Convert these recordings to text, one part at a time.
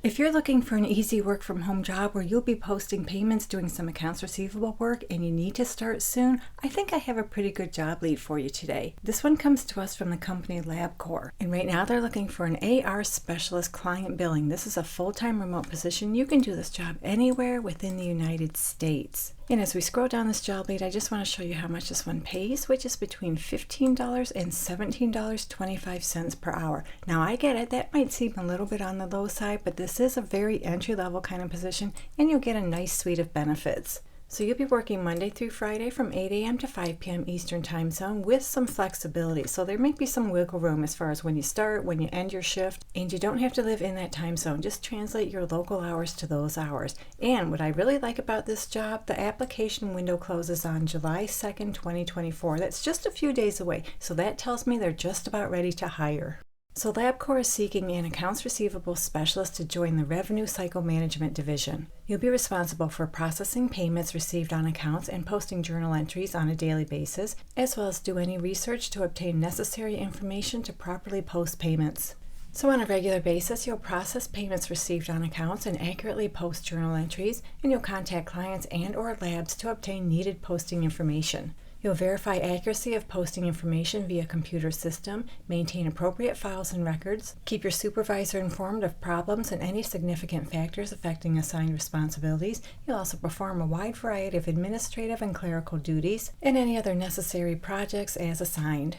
If you're looking for an easy work from home job where you'll be posting payments, doing some accounts receivable work, and you need to start soon, I think I have a pretty good job lead for you today. This one comes to us from the company LabCorp, and right now they're looking for an AR specialist client billing. This is a full-time remote position. You can do this job anywhere within the United States. And as we scroll down this job lead, I just want to show you how much this one pays, which is between $15 and $17.25 per hour. Now I get it, that might seem a little bit on the low side, but this is a very entry-level kind of position, and you'll get a nice suite of benefits. So you'll be working Monday through Friday from 8 a.m. to 5 p.m. Eastern Time Zone with some flexibility. So there might be some wiggle room as far as when you start, when you end your shift, and you don't have to live in that time zone. Just translate your local hours to those hours. And what I really like about this job, the application window closes on July 2nd, 2024. That's just a few days away. So that tells me they're just about ready to hire. So LabCorp is seeking an accounts receivable specialist to join the Revenue Cycle Management Division. You'll be responsible for processing payments received on accounts and posting journal entries on a daily basis, as well as do any research to obtain necessary information to properly post payments. So on a regular basis, you'll process payments received on accounts and accurately post journal entries, and you'll contact clients and/or labs to obtain needed posting information. You'll verify accuracy of posting information via computer system, maintain appropriate files and records, keep your supervisor informed of problems and any significant factors affecting assigned responsibilities. You'll also perform a wide variety of administrative and clerical duties and any other necessary projects as assigned.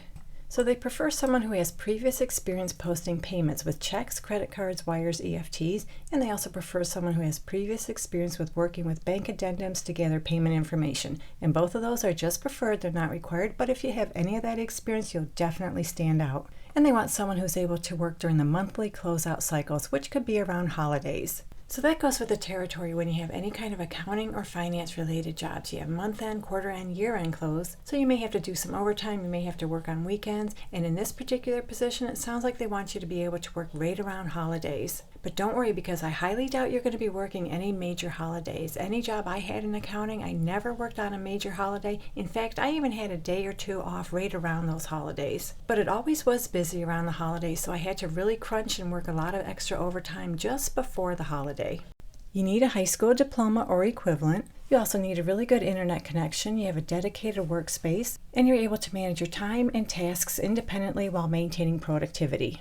So they prefer someone who has previous experience posting payments with checks, credit cards, wires, EFTs, and they also prefer someone who has previous experience with working with bank addendums to gather payment information. And both of those are just preferred, they're not required, but if you have any of that experience, you'll definitely stand out. And they want someone who's able to work during the monthly closeout cycles, which could be around holidays. So that goes with the territory when you have any kind of accounting or finance related jobs. You have month-end, quarter-end, year-end close, so you may have to do some overtime, you may have to work on weekends, and in this particular position, it sounds like they want you to be able to work right around holidays. But don't worry, because I highly doubt you're going to be working any major holidays. Any job I had in accounting, I never worked on a major holiday. In fact, I even had a day or two off right around those holidays. But it always was busy around the holidays, so I had to really crunch and work a lot of extra overtime just before the holiday. You need a high school diploma or equivalent. You also need a really good internet connection. You have a dedicated workspace, and you're able to manage your time and tasks independently while maintaining productivity.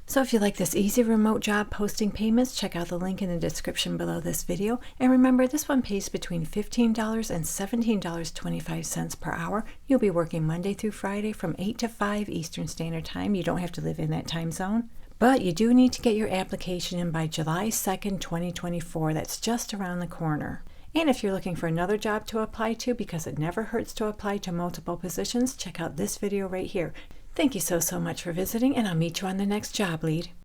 So if you like this easy remote job posting payments, check out the link in the description below this video. And remember, this one pays between $15 and $17.25 per hour. You'll be working Monday through Friday from 8 to 5 Eastern Standard Time. You don't have to live in that time zone. But you do need to get your application in by July 2nd, 2024. That's just around the corner. And if you're looking for another job to apply to, because it never hurts to apply to multiple positions, check out this video right here. Thank you so much for visiting, and I'll meet you on the next job lead.